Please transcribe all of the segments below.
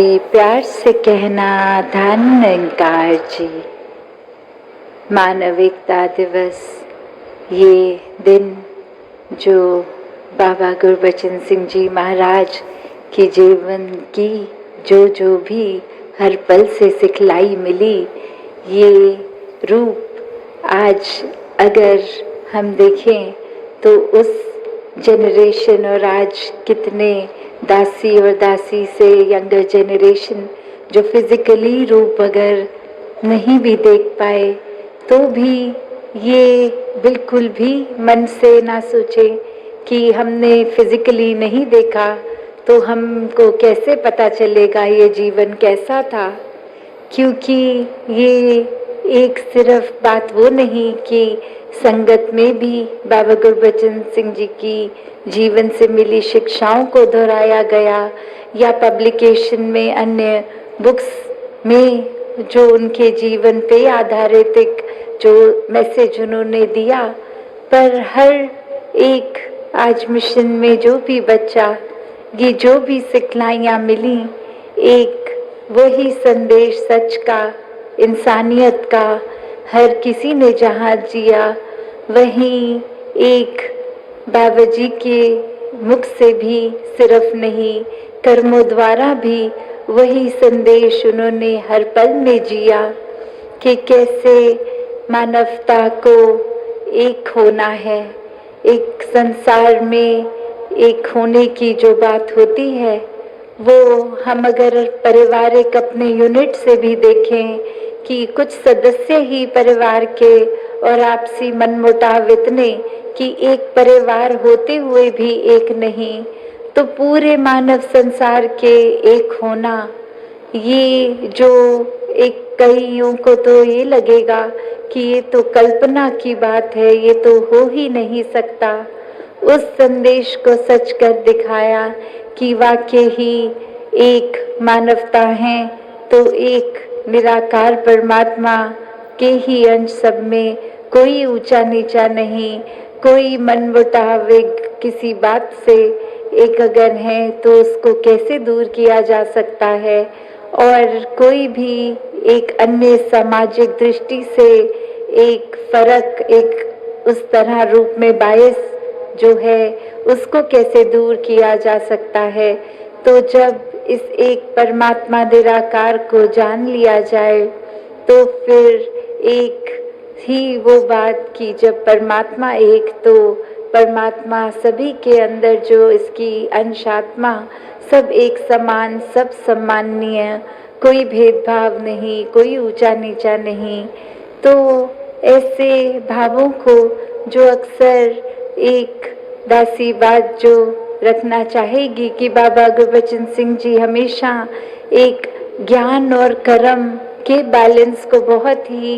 जी प्यार से कहना धन्यकार जी। मानविकता दिवस, ये दिन जो बाबा गुरबचन सिंह जी महाराज के जीवन की जो भी हर पल से सिखलाई मिली, ये रूप आज अगर हम देखें तो उस जनरेशन और आज कितने दासी और दासी से यंगर जनरेशन जो फिजिकली रूप अगर नहीं भी देख पाए तो भी ये बिल्कुल भी मन से ना सोचे कि हमने फिजिकली नहीं देखा तो हमको कैसे पता चलेगा ये जीवन कैसा था। क्योंकि ये एक सिर्फ बात वो नहीं कि संगत में भी बाबा गुरबचन सिंह जी की जीवन से मिली शिक्षाओं को दोहराया गया या पब्लिकेशन में अन्य बुक्स में जो उनके जीवन पे आधारित एक जो मैसेज उन्होंने दिया, पर हर एक आज मिशन में जो भी बच्चा ये जो भी सिखलाइयाँ मिली, एक वही संदेश सच का, इंसानियत का, हर किसी ने जहाँ जिया वहीं एक बाबा जी के मुख से भी सिर्फ नहीं, कर्मों द्वारा भी वही संदेश उन्होंने हर पल में जिया कि कैसे मानवता को एक होना है। एक संसार में एक होने की जो बात होती है वो हम अगर पारिवारिक अपने यूनिट से भी देखें कि कुछ सदस्य ही परिवार के और आपसी मनमुटाव इतने कि एक परिवार होते हुए भी एक नहीं, तो पूरे मानव संसार के एक होना, ये जो एक कईयों को तो ये लगेगा कि ये तो कल्पना की बात है, ये तो हो ही नहीं सकता, उस संदेश को सच कर दिखाया कि वाकई ही एक मानवता है तो एक निराकार परमात्मा के ही अंश सब में, कोई ऊंचा नीचा नहीं, कोई मनमुटाविक किसी बात से एक अगर है तो उसको कैसे दूर किया जा सकता है, और कोई भी एक अन्य सामाजिक दृष्टि से एक फर्क, एक उस तरह रूप में बायस जो है उसको कैसे दूर किया जा सकता है। तो जब इस एक परमात्मा निराकार को जान लिया जाए तो फिर एक ही वो बात की जब परमात्मा एक, तो परमात्मा सभी के अंदर जो इसकी अंशात्मा सब एक समान, सब सम्माननीय, कोई भेदभाव नहीं, कोई ऊंचा नीचा नहीं। तो ऐसे भावों को जो अक्सर एक दासीवाद जो रखना चाहेगी कि बाबा गुरबचन सिंह जी हमेशा एक ज्ञान और कर्म के बैलेंस को बहुत ही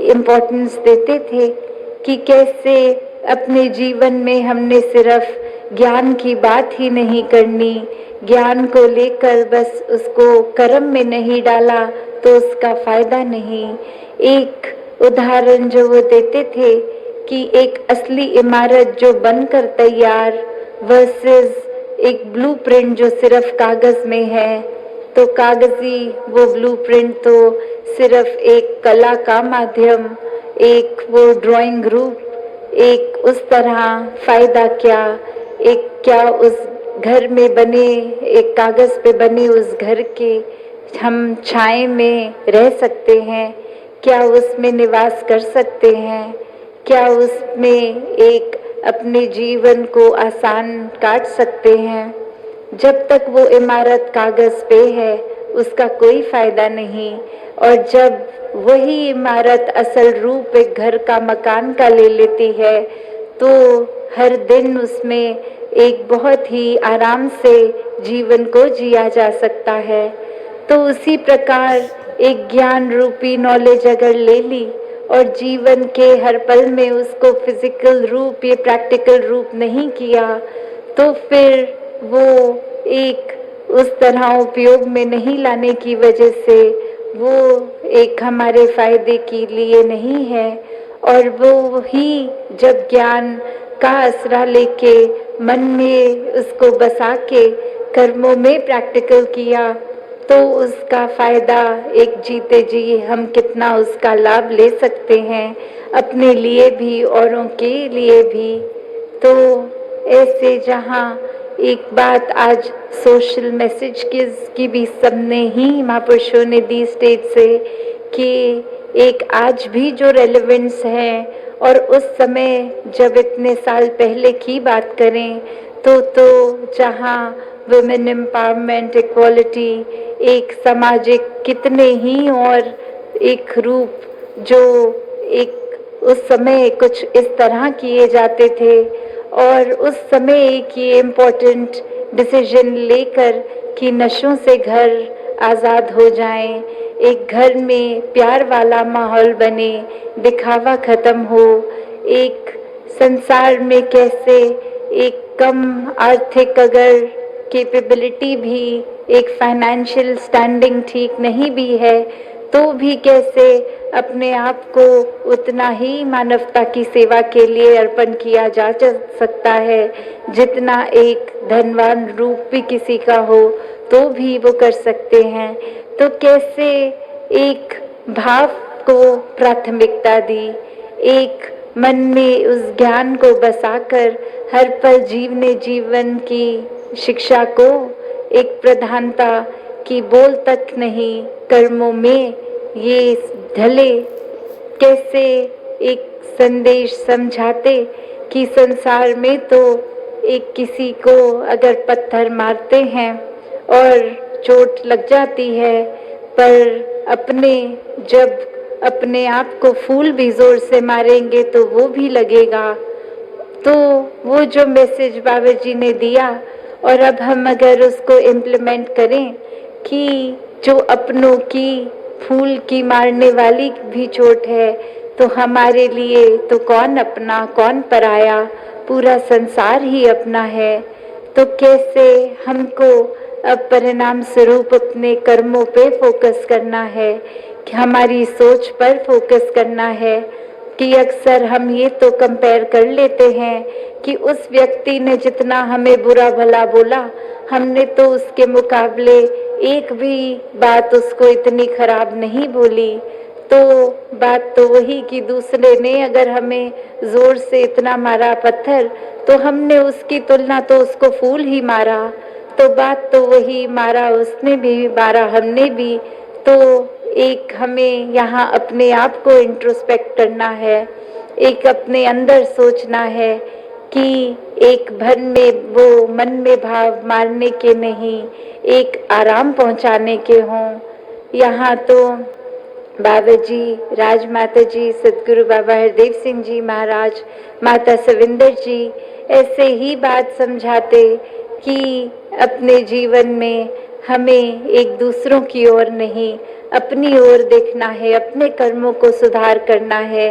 इम्पोर्टेंस देते थे कि कैसे अपने जीवन में हमने सिर्फ ज्ञान की बात ही नहीं करनी, ज्ञान को लेकर बस उसको कर्म में नहीं डाला तो उसका फायदा नहीं। एक उदाहरण जो वो देते थे कि एक असली इमारत जो बनकर तैयार वर्सेस एक ब्लूप्रिंट जो सिर्फ कागज में है, तो कागजी वो ब्लूप्रिंट तो सिर्फ एक कला का माध्यम, एक वो ड्राइंग रूप, एक उस तरह फायदा क्या, एक क्या उस घर में बने, एक कागज पे बने उस घर के हम छाए में रह सकते हैं, क्या उसमें निवास कर सकते हैं, क्या उसमें एक अपने जीवन को आसान काट सकते हैं। जब तक वो इमारत कागज पे है उसका कोई फायदा नहीं, और जब वही इमारत असल रूप एक घर का, मकान का ले लेती है तो हर दिन उसमें एक बहुत ही आराम से जीवन को जिया जा सकता है। तो उसी प्रकार एक ज्ञान रूपी नॉलेज अगर ले ली और जीवन के हर पल में उसको फिजिकल रूप या प्रैक्टिकल रूप नहीं किया तो फिर वो एक उस तरह उपयोग में नहीं लाने की वजह से वो एक हमारे फायदे के लिए नहीं है। और वो ही जब ज्ञान का आसरा लेके मन में उसको बसा के कर्मों में प्रैक्टिकल किया तो उसका फ़ायदा एक जीते जी हम कितना उसका लाभ ले सकते हैं, अपने लिए भी औरों के लिए भी। तो ऐसे जहाँ एक बात आज सोशल मैसेज की भी सबने ही महापुरुषों ने दी स्टेज से कि एक आज भी जो रेलेवेंस है, और उस समय जब इतने साल पहले की बात करें तो जहाँ वुमेन एम्पावरमेंट, इक्वालिटी, एक सामाजिक कितने ही और एक रूप जो एक उस समय कुछ इस तरह किए जाते थे, और उस समय एक ये इम्पोर्टेंट डिसीजन लेकर कि नशों से घर आज़ाद हो जाएं, एक घर में प्यार वाला माहौल बने, दिखावा ख़त्म हो, एक संसार में कैसे एक कम आर्थिक अगर कैपेबिलिटी भी, एक फाइनेंशियल स्टैंडिंग ठीक नहीं भी है, तो भी कैसे अपने आप को उतना ही मानवता की सेवा के लिए अर्पण किया जा सकता है जितना एक धनवान रूप भी किसी का हो तो भी वो कर सकते हैं। तो कैसे एक भाव को प्राथमिकता दी, एक मन में उस ज्ञान को बसाकर हर पल जीवन की शिक्षा को एक प्रधानता की बोल तक नहीं, कर्मों में ये ढले, कैसे एक संदेश समझाते कि संसार में तो एक किसी को अगर पत्थर मारते हैं और चोट लग जाती है, पर अपने जब अपने आप को फूल भी जोर से मारेंगे तो वो भी लगेगा। तो वो जो मैसेज बाबा जी ने दिया, और अब हम अगर उसको इम्प्लीमेंट करें कि जो अपनों की फूल की मारने वाली भी चोट है, तो हमारे लिए तो कौन अपना कौन पराया, पूरा संसार ही अपना है। तो कैसे हमको अब परिणाम स्वरूप अपने कर्मों पे फोकस करना है, कि हमारी सोच पर फोकस करना है, कि अक्सर हम ये तो कंपेयर कर लेते हैं कि उस व्यक्ति ने जितना हमें बुरा भला बोला, हमने तो उसके मुकाबले एक भी बात उसको इतनी खराब नहीं बोली। तो बात तो वही कि दूसरे ने अगर हमें जोर से इतना मारा पत्थर, तो हमने उसकी तुलना तो उसको फूल ही मारा। तो बात तो वही, मारा उसने भी, मारा हमने भी। तो एक हमें यहाँ अपने आप को इंट्रोस्पेक्ट करना है, एक अपने अंदर सोचना है कि एक भन में वो मन में भाव मारने के नहीं, एक आराम पहुँचाने के हों। यहाँ तो बाबा जी, राजमाता जी, सदगुरु बाबा हरदेव सिंह जी महाराज, माता सविंदर जी ऐसे ही बात समझाते कि अपने जीवन में हमें एक दूसरों की ओर नहीं, अपनी ओर देखना है, अपने कर्मों को सुधार करना है,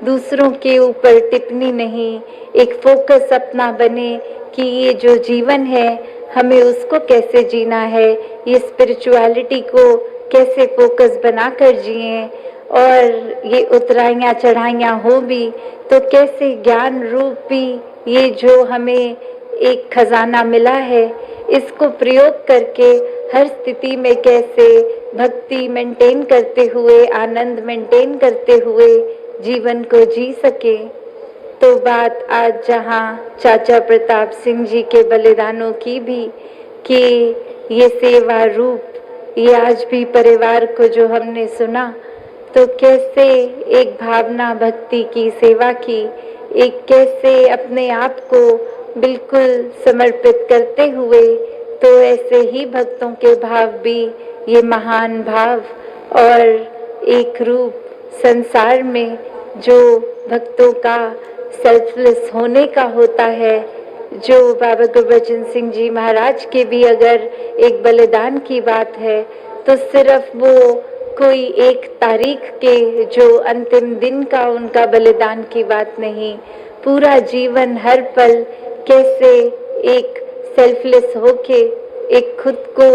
दूसरों के ऊपर टिप्पणी नहीं, एक फोकस अपना बने कि ये जो जीवन है हमें उसको कैसे जीना है, ये स्पिरिचुअलिटी को कैसे फोकस बनाकर जिएं, और ये उतराइयाँ चढ़ाइयाँ हो भी तो कैसे ज्ञान रूपी ये जो हमें एक खजाना मिला है, इसको प्रयोग करके हर स्थिति में कैसे भक्ति मेंटेन करते हुए, आनंद मेंटेन करते हुए जीवन को जी सके। तो बात आज जहाँ चाचा प्रताप सिंह जी के बलिदानों की भी, कि ये सेवा रूप, ये आज भी परिवार को जो हमने सुना, तो कैसे एक भावना भक्ति की सेवा की, एक कैसे अपने आप को बिल्कुल समर्पित करते हुए, तो ऐसे ही भक्तों के भाव भी ये महान भाव, और एक रूप संसार में जो भक्तों का सेल्फलेस होने का होता है, जो बाबा गुरबचन सिंह जी महाराज के भी अगर एक बलिदान की बात है, तो सिर्फ वो कोई एक तारीख के जो अंतिम दिन का उनका बलिदान की बात नहीं, पूरा जीवन हर पल कैसे एक सेल्फलेस होके एक खुद को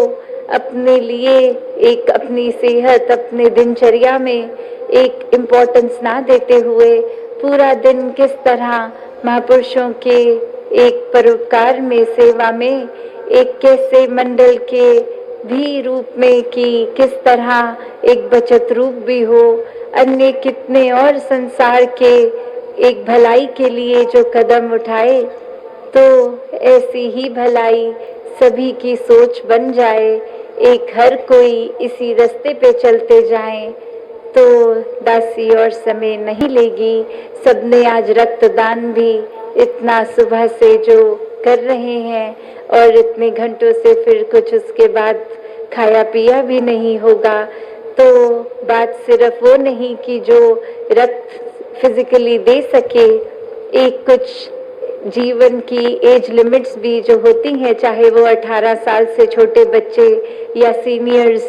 अपने लिए, एक अपनी सेहत, अपने दिनचर्या में एक इम्पोर्टेंस ना देते हुए पूरा दिन किस तरह महापुरुषों के एक परोपकार में, सेवा में, एक कैसे मंडल के भी रूप में कि किस तरह एक बचत रूप भी हो, अन्य कितने और संसार के एक भलाई के लिए जो कदम उठाए, तो ऐसी ही भलाई सभी की सोच बन जाए, एक हर कोई इसी रास्ते पे चलते जाएं, तो दासी और समय नहीं लेगी। सबने आज रक्तदान भी इतना सुबह से जो कर रहे हैं और इतने घंटों से फिर कुछ उसके बाद खाया पिया भी नहीं होगा, तो बात सिर्फ वो नहीं कि जो रक्त फिजिकली दे सके, एक कुछ जीवन की एज लिमिट्स भी जो होती हैं, चाहे वो 18 साल से छोटे बच्चे या सीनियर्स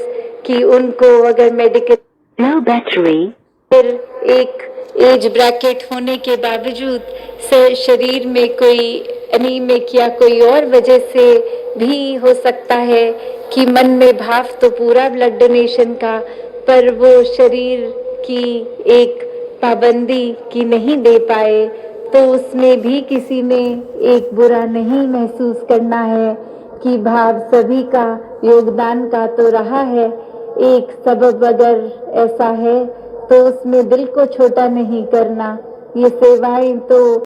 की, उनको अगर मेडिकल लो बैटरी, फिर एक एज ब्रैकेट होने के बावजूद शरीर में कोई एनीमिक या कोई और वजह से भी हो सकता है कि मन में भाव तो पूरा ब्लड डोनेशन का, पर वो शरीर की एक पाबंदी की नहीं दे पाए, तो उसमें भी किसी ने एक बुरा नहीं महसूस करना है कि भाव सभी का योगदान का तो रहा है। एक सबब अगर ऐसा है तो उसमें दिल को छोटा नहीं करना। ये सेवाएं तो